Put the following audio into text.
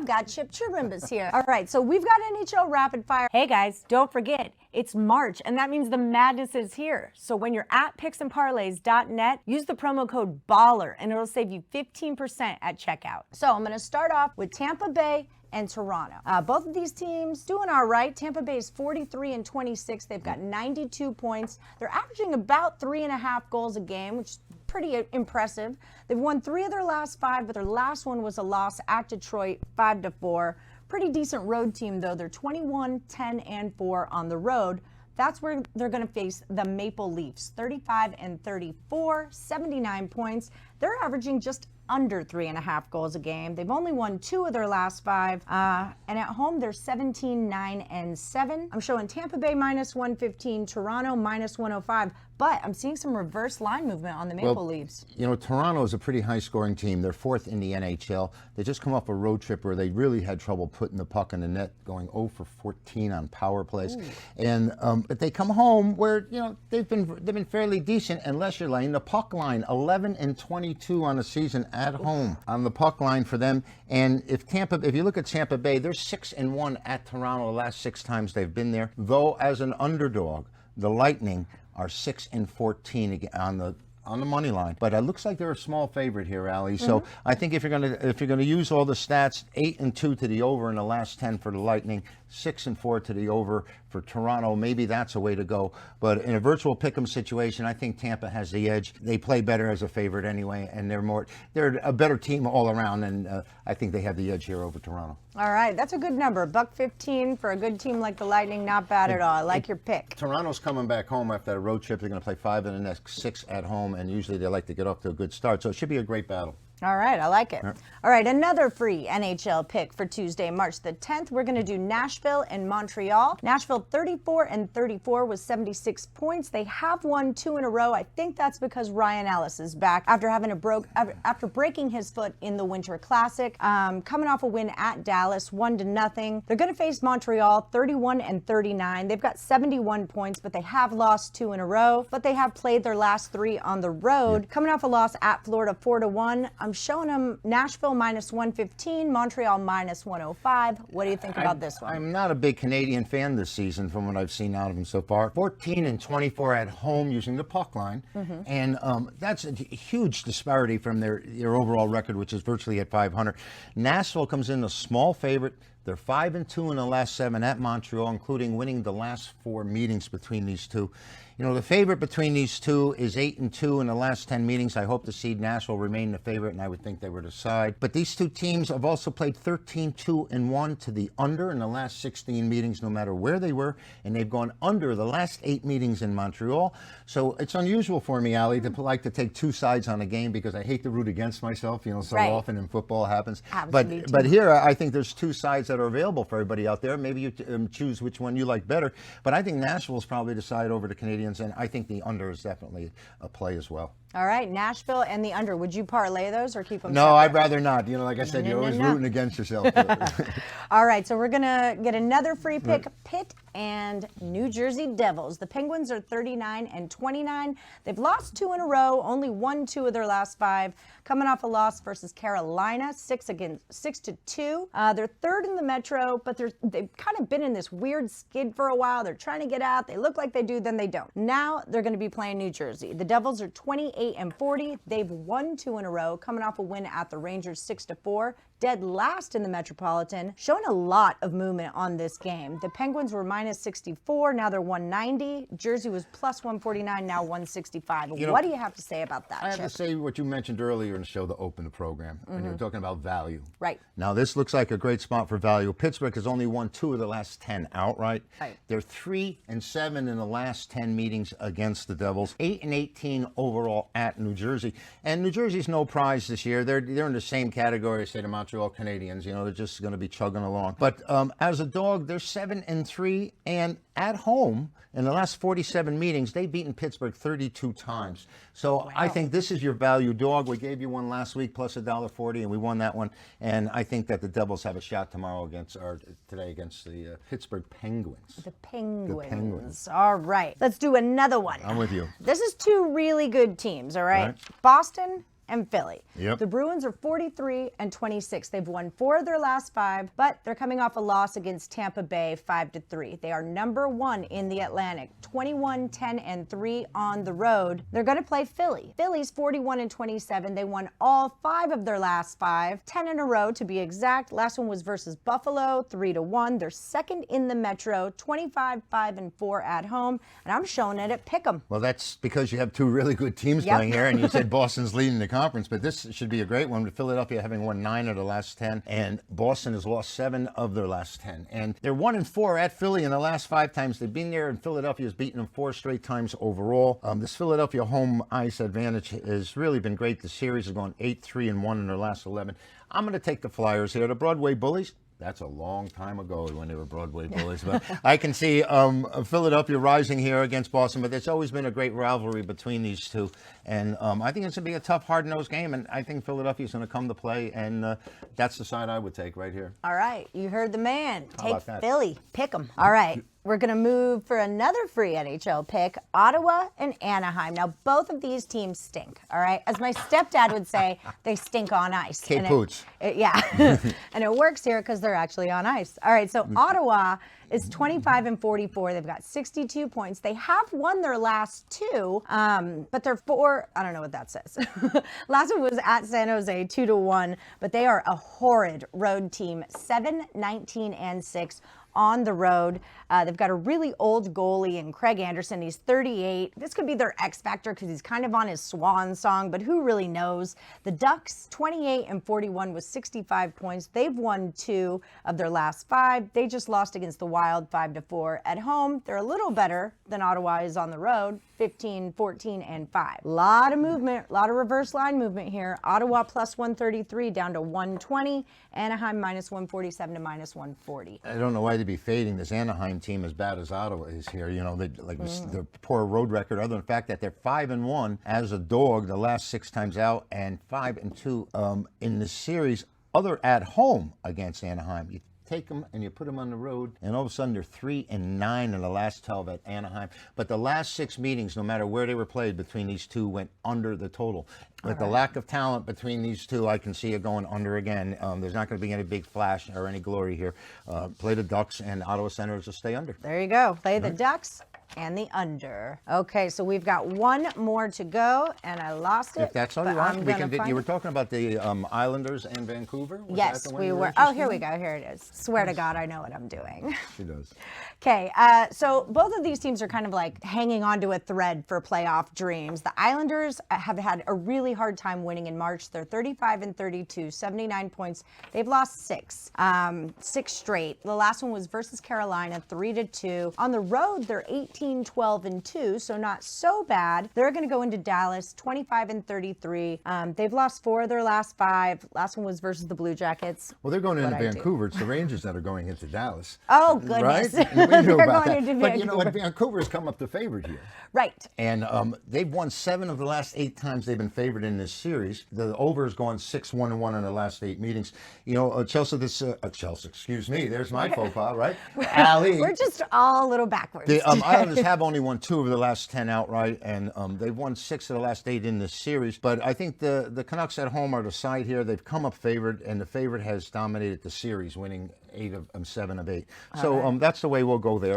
got Chirimbes here. All right, so we've got NHL Rapid Fire. Hey guys, don't forget, it's March, and that means the madness is here. So when you're at picksandparlays.net, use the promo code BALLER, and it'll save you 15% at checkout. So I'm going to start off with Tampa Bay and Toronto. Both of these teams doing all right. Tampa Bay is 43-26. They've got 92 points. They're averaging about 3.5 goals a game, which is pretty impressive. They've won 3 of their last 5, but their last one was a loss at Detroit, 5-4. Pretty decent road team, though. They're 21-10-4 on the road. That's where they're going to face the Maple Leafs, 35-34, 79 points. They're averaging just under 3.5 goals a game. They've only won 2 of their last 5. And at home, they're 17-9-7. I'm showing Tampa Bay -115, Toronto -105. But I'm seeing some reverse line movement on the Maple Leafs. You know, Toronto is a pretty high-scoring team. They're 4th in the NHL. They just come off a road trip where they really had trouble putting the puck in the net, going 0 for 14 on power plays. Ooh. And but they come home where, you know, they've been fairly decent, unless you're laying the puck line, 11-22 on the season at home on the puck line for them. And if you look at Tampa Bay, they're 6-1 at Toronto the last 6 times they've been there. Though as an underdog, the Lightning are 6-14 on the money line, but it looks like they're a small favorite here, Allie. So I think if you're gonna use all the stats, 8-2 to the over in the last 10 for the Lightning, 6-4 to the over for Toronto. Maybe that's a way to go. But in a virtual pick'em situation, I think Tampa has the edge. They play better as a favorite anyway, and they're a better team all around, and I think they have the edge here over Toronto. All right, that's a good number. $1.15 for a good team like the Lightning, not bad at all. I like your pick. Toronto's coming back home after a road trip. They're going to play 5 in the next 6 at home, and usually they like to get off to a good start. So it should be a great battle. All right, I like it. All right, another free NHL pick for Tuesday, March the 10th. We're going to do Nashville and Montreal. Nashville 34-34 with 76 points. They have won 2 in a row. I think that's because Ryan Ellis is back after after breaking his foot in the Winter Classic. Coming off a win at Dallas, 1-0. They're going to face Montreal 31-39. They've got 71 points, but they have lost 2 in a row. But they have played their last 3 on the road. Coming off a loss at Florida 4-1. I'm showing them Nashville -115, Montreal -105. What do you think about this one? I'm not a big Canadian fan this season from what I've seen out of them so far. 14-24 at home using the puck line. And that's a huge disparity from their overall record, which is virtually at 500. Nashville comes in a small favorite. They're 5-2 in the last 7 at Montreal, including winning the last 4 meetings between these two. You know, the favorite between these two is 8-2 in the last 10 meetings. I hope to see Nashville remain the favorite, and I would think they were the side. But these two teams have also played 13-2-1 to the under in the last 16 meetings, no matter where they were, and they've gone under the last 8 meetings in Montreal. So it's unusual for me, Allie, to like to take 2 sides on a game because I hate to root against myself. You know, so often in football it happens. But here I think there's 2 sides that are available for everybody out there. Maybe you choose which one you like better. But I think Nashville's probably the side over the Canadiens. And I think the under is definitely a play as well. All right, Nashville and the under. Would you parlay those or keep them No, separate? I'd rather not. You know, like I said, you're always rooting against yourself. All right, so we're going to get another free pick. Pitt and New Jersey Devils. The Penguins are 39-29. They've lost 2 in a row, only won 2 of their last 5. Coming off a loss versus Carolina, 6-2. They're 3rd in the Metro, but they've kind of been in this weird skid for a while. They're trying to get out. They look like they do, then they don't. Now they're going to be playing New Jersey. The Devils are 28-40. They've won 2 in a row, coming off a win at the Rangers 6-4. Dead last in the Metropolitan, showing a lot of movement on this game. The Penguins were -64, now they're 190. Jersey was +149, now 165. What do you have to say about that, I have to say what you mentioned earlier in the show to open the program, when you were talking about value. Right. Now, this looks like a great spot for value. Pittsburgh has only won 2 of the last 10 outright. Right. They're 3-7 in the last 10 meetings against the Devils, 8-18 overall at New Jersey. And New Jersey's no prize this year. They're in the same category as, say, the Montreal Canadiens. You know, they're just going to be chugging along. But as a dog, they're 7-3, and at home, in the last 47 meetings, they've beaten Pittsburgh 32 times. So wow. I think this is your value dog. We gave you one last week plus $1.40, and we won that one. And I think that the Devils have a shot today against the Pittsburgh Penguins. The Penguins. All right. Let's do another one. I'm with you. This is 2 really good teams, all right? Boston and Philly. Yep. The Bruins are 43-26. They've won 4 of their last 5, but they're coming off a loss against Tampa Bay 5-3. They are number 1 in the Atlantic, 21-10-3 on the road. They're going to play Philly. Philly's 41-27. They won all 5 of their last 5, 10 in a row to be exact. Last one was versus Buffalo, 3-1. They're second in the Metro, 25-5-4 at home, and I'm showing it at Pick'em. Well, that's because you have 2 really good teams playing here, and you said Boston's leading the conference, but this should be a great one. Philadelphia having won 9 of the last 10, and Boston has lost 7 of their last 10. And they're 1-4 at Philly in the last 5 times they've been there, and Philadelphia's beaten them 4 straight times overall. This Philadelphia home ice advantage has really been great. The series has gone 8-3-1 in their last 11. I'm going to take the Flyers here. The Broadway Bullies. That's a long time ago when they were Broadway Bullies. But I can see Philadelphia rising here against Boston. But there's always been a great rivalry between these two. And I think it's going to be a tough, hard-nosed game. And I think Philadelphia's going to come to play. And that's the side I would take right here. All right. You heard the man. How about that? Philly. Pick 'em. All right. We're going to move for another free NHL pick, Ottawa and Anaheim. Now, both of these teams stink, all right? As my stepdad would say, they stink on ice. K-Poots. Yeah. And it works here because they're actually on ice. All right, so Ottawa is 25-44. They've got 62 points. They have won their last 2, but they're 4. I don't know what that says. Last one was at San Jose, 2-1, but they are a horrid road team, 7-19-6. On the road. They've got a really old goalie in Craig Anderson. He's 38. This could be their X factor because he's kind of on his swan song, but who really knows? The Ducks, 28-41 with 65 points. They've won 2 of their last 5. They just lost against the Wild 5-4 at home. They're a little better than Ottawa is on the road, 15-14-5. A lot of movement, a lot of reverse line movement here. Ottawa plus 133 down to 120. Anaheim minus 147 to minus 140. I don't know why they'd be fading this Anaheim team as bad as Ottawa is here. You know, the poor road record, other than the fact that they're 5-1 as a dog the last 6 times out, and 5-2 in the series other at home against Anaheim. You take them and you put them on the road, and all of a sudden they're 3-9 in the last 12 at Anaheim. But the last 6 meetings, no matter where they were played between these two, went under the total. With the lack of talent between these two, I can see it going under again. There's not going to be any big flash or any glory here. Play the Ducks, and Ottawa Senators will stay under. There you go. Play the Ducks and the under. Okay, so we've got one more to go, and I lost it. If that's all you want, we can. You were talking about the Islanders and Vancouver? Yes, we were. Oh, here we go. Here it is. Swear to God, I know what I'm doing. She does. Okay, so both of these teams are kind of like hanging on to a thread for playoff dreams. The Islanders have had a really hard time winning in March. They're 35-32, 79 points. They've lost 6 straight. The last one was versus Carolina, 3-2. On the road, they're 18-12-2, so not so bad. They're going to go into Dallas, 25-33. They've lost 4 of their last 5. Last one was versus the Blue Jackets. Well, they're going into Vancouver. It's the Rangers that are going into Dallas. Oh, goodness. Right? We know about that. Into But you know what? Vancouver's come up the favorite here. Right. And they've won 7 of the last 8 times they've been favored in this series. The over has gone 6-1-1 in the last 8 meetings. You know, Chelsea, excuse me, there's my faux pas, right? Allie. We're just all a little backwards. The Islanders have only won 2 of the last 10 outright, and they've won 6 of the last 8 in this series. But I think the Canucks at home are the side here. They've come up favored, and the favorite has dominated the series, winning 7 of 8. So that's the way we'll go there.